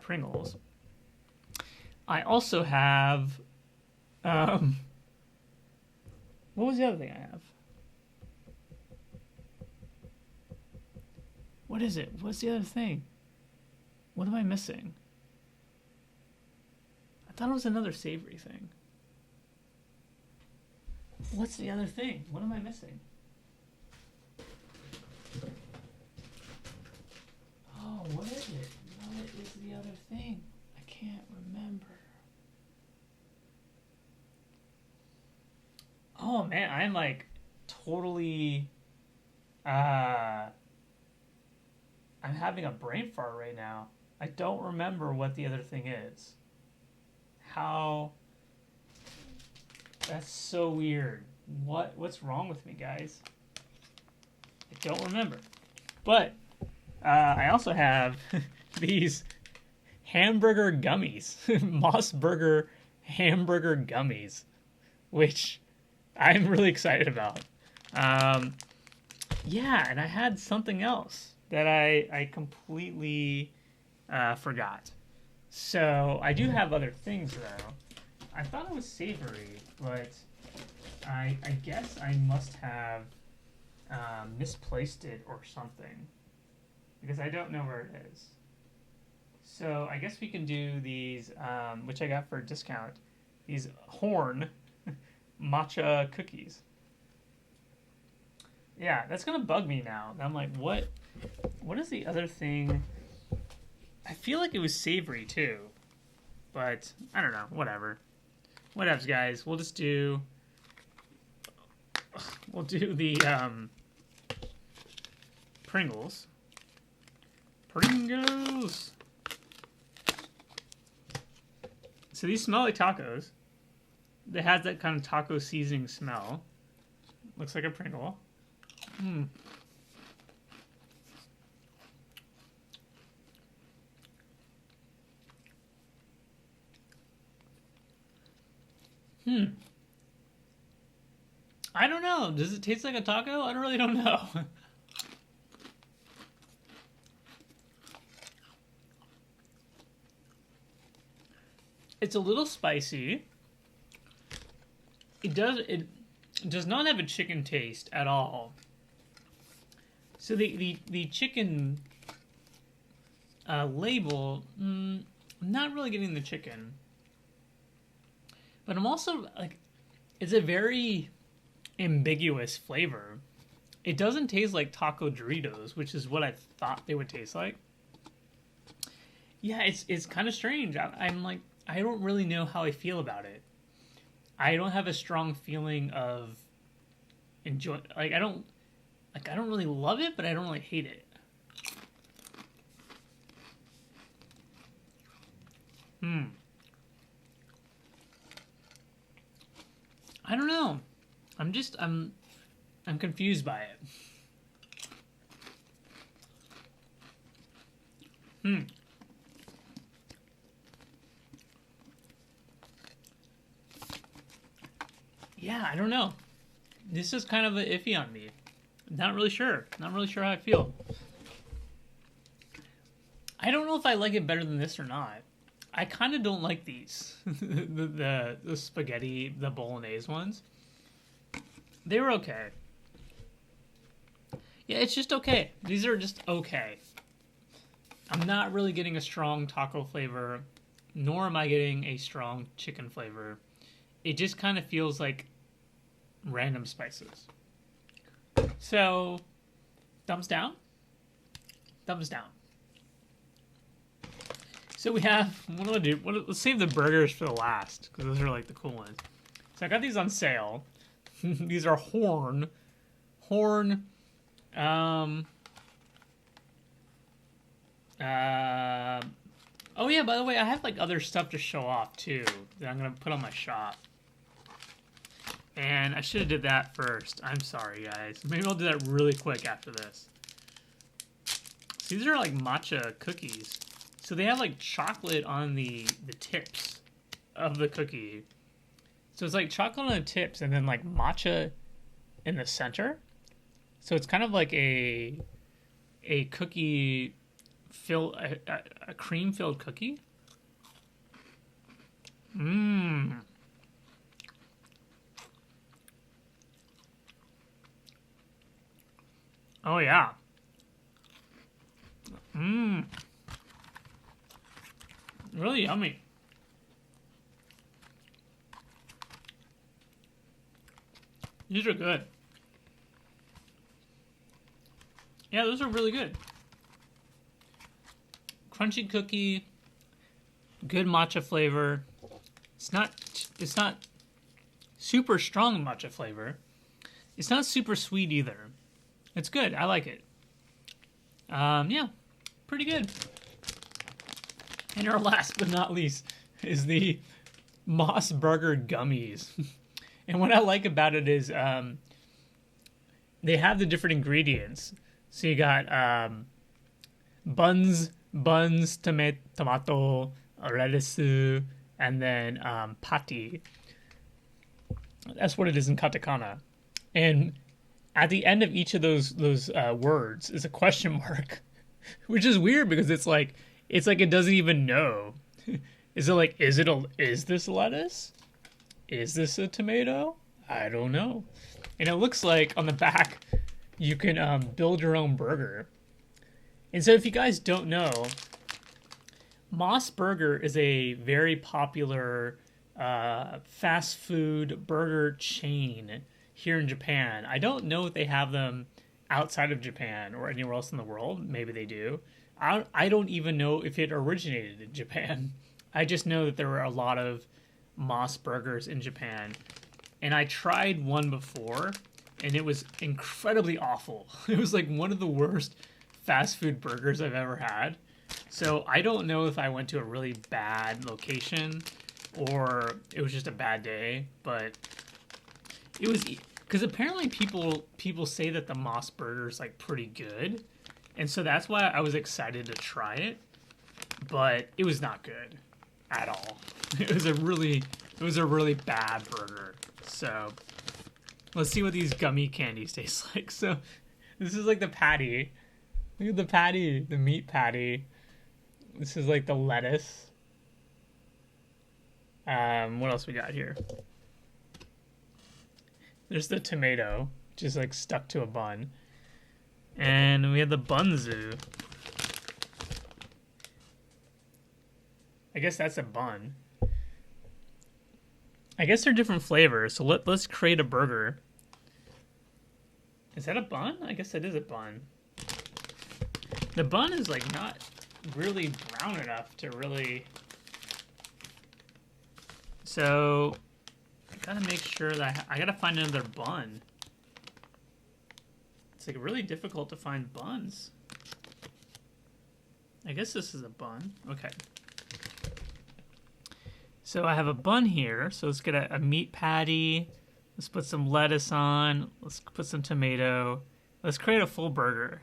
Pringles. I also have, what was the other thing I have? What is it? What's the other thing? What am I missing? I thought it was another savory thing. What's the other thing? What am I missing? Oh, what is it? What is the other thing? I can't remember. Oh man, I'm like totally I'm having a brain fart right now. I don't remember what the other thing is. How That's so weird. What's wrong with me, guys? I don't remember. But I also have these hamburger gummies, Moss Burger hamburger gummies, which I'm really excited about. Yeah, and I had something else that I completely forgot. So I do have other things though. I thought it was savory, but I guess I must have misplaced it or something, because I don't know where it is. So I guess we can do these, which I got for a discount, these Horn Matcha Cookies. Yeah, that's gonna bug me now. I'm like, what is the other thing? I feel like it was savory too, but I don't know, whatever. Whatevs, guys. We'll do the Pringles. Pringles! So these smell like tacos. It has that kind of taco seasoning smell. Looks like a Pringle. Hmm. I don't know. Does it taste like a taco? I really don't know. It's a little spicy. It does not have a chicken taste at all. So the chicken label, I'm not really getting the chicken. But I'm also like, it's a very ambiguous flavor. It doesn't taste like taco Doritos, which is what I thought they would taste like. Yeah, it's kind of strange. I'm like, I don't really know how I feel about it. I don't have a strong feeling of enjoy. I don't really love it, but I don't really hate it. I don't know. I'm confused by it. Yeah, I don't know. This is kind of an iffy on me. Not really sure. Not really sure how I feel. I don't know if I like it better than this or not. I kind of don't like these. the spaghetti, the bolognese ones. They were okay. Yeah, it's just okay. These are just okay. I'm not really getting a strong taco flavor, nor am I getting a strong chicken flavor. It just kind of feels like random spices. So, thumbs down? Thumbs down. So we have, what do I do? Let's save the burgers for the last, because those are like the cool ones. So I got these on sale. These are Horn. Oh yeah, by the way, I have like other stuff to show off too that I'm gonna put on my shop. And I should have did that first. I'm sorry, guys. Maybe I'll do that really quick after this. So these are like matcha cookies. So they have like chocolate on the tips of the cookie. So it's like chocolate on the tips and then like matcha in the center. So it's kind of like a cookie a cream-filled cookie. Mmm. Oh, yeah. Mmm. Really yummy. These are good. Yeah, those are really good. Crunchy cookie, good matcha flavor. It's not super strong matcha flavor. It's not super sweet either. It's good. I like it. Yeah, pretty good. And our last but not least is the Moss Burger Gummies. And what I like about it is they have the different ingredients. So you got buns, tomato, lettuce, and then patty. That's what it is in katakana. And at the end of each of those words is a question mark, which is weird because it's like it doesn't even know. Is this lettuce? Is this a tomato? I don't know. And it looks like on the back you can build your own burger. And so if you guys don't know, Moss Burger is a very popular fast food burger chain here in Japan. I don't know if they have them outside of Japan or anywhere else in the world. Maybe they do. I don't even know if it originated in Japan. I just know that there were a lot of Moss Burgers in Japan. And I tried one before, and it was incredibly awful. It was like one of the worst fast food burgers I've ever had. So I don't know if I went to a really bad location or it was just a bad day, but it was because apparently people say that the Moss Burger is like pretty good, and so that's why I was excited to try it, but it was not good at all. It was a really bad burger. So let's see what these gummy candies taste like. So this is like the patty. Look at the patty, the meat patty. This is like the lettuce. What else we got here? There's the tomato, which is like stuck to a bun. And we have the bunzu. I guess that's a bun. I guess they're different flavors, so let's create a burger. Is that a bun? I guess that is a bun. The bun is like not really brown enough to really... So I gotta make sure that I gotta find another bun. It's like really difficult to find buns. I guess this is a bun. Okay. So I have a bun here. So let's get a meat patty. Let's put some lettuce on. Let's put some tomato. Let's create a full burger.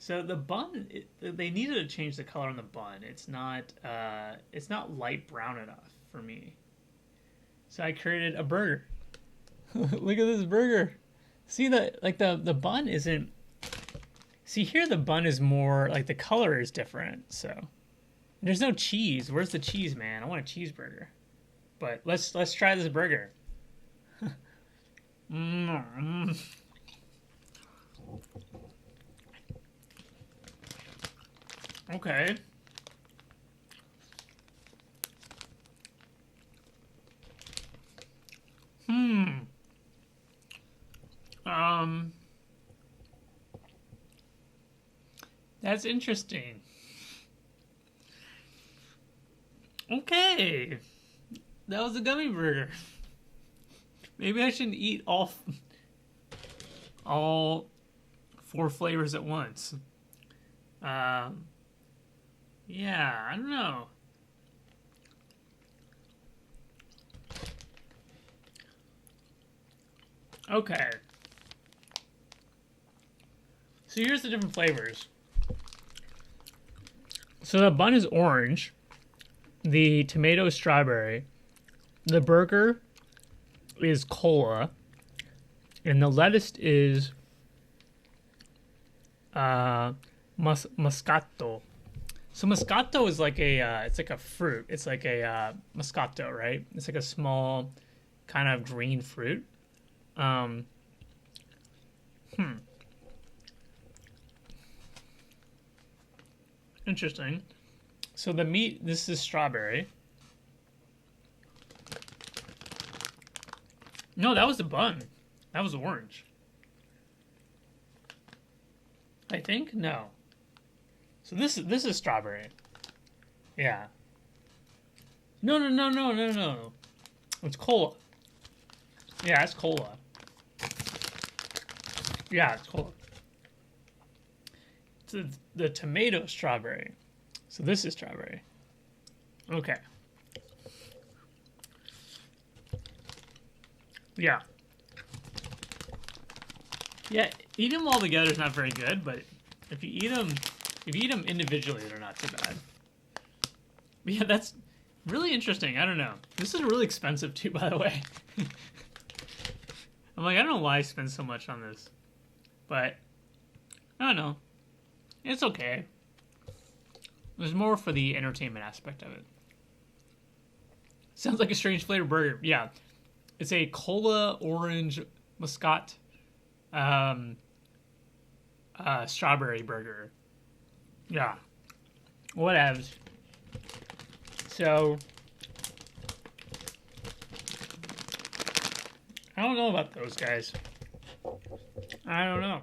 So the bun, they needed to change the color on the bun. It's not light brown enough for me. So I created a burger. Look at this burger. See that, like the bun isn't. See here, the bun is more like the color is different. So there's no cheese. Where's the cheese, man? I want a cheeseburger. But let's try this burger. Okay. That's interesting. Okay. That was a gummy burger. Maybe I shouldn't eat all 4 flavors at once. Yeah, I don't know. Okay. So here's the different flavors. So the bun is orange. The tomato is strawberry. The burger is cola. And the lettuce is Moscato. So Moscato is like a, it's like a fruit. It's like a Moscato, right? It's like a small kind of green fruit. Hmm. Interesting. So the meat, this is strawberry. No, that was the bun. That was orange. I think? No. So this is strawberry. Yeah. No. It's cola. Yeah, it's cola. Yeah, it's cola. It's the tomato strawberry. So this is strawberry. Okay. Yeah. Yeah, eating them all together is not very good, but if you eat them individually, they're not too bad. But yeah, that's really interesting. I don't know. This is really expensive too, by the way. I'm like, I don't know why I spend so much on this, but I don't know. It's okay. There's more for the entertainment aspect of it. Sounds like a strange flavored burger. Yeah. It's a cola orange muscat strawberry burger. Yeah. Whatevs. So I don't know about those guys. I don't know.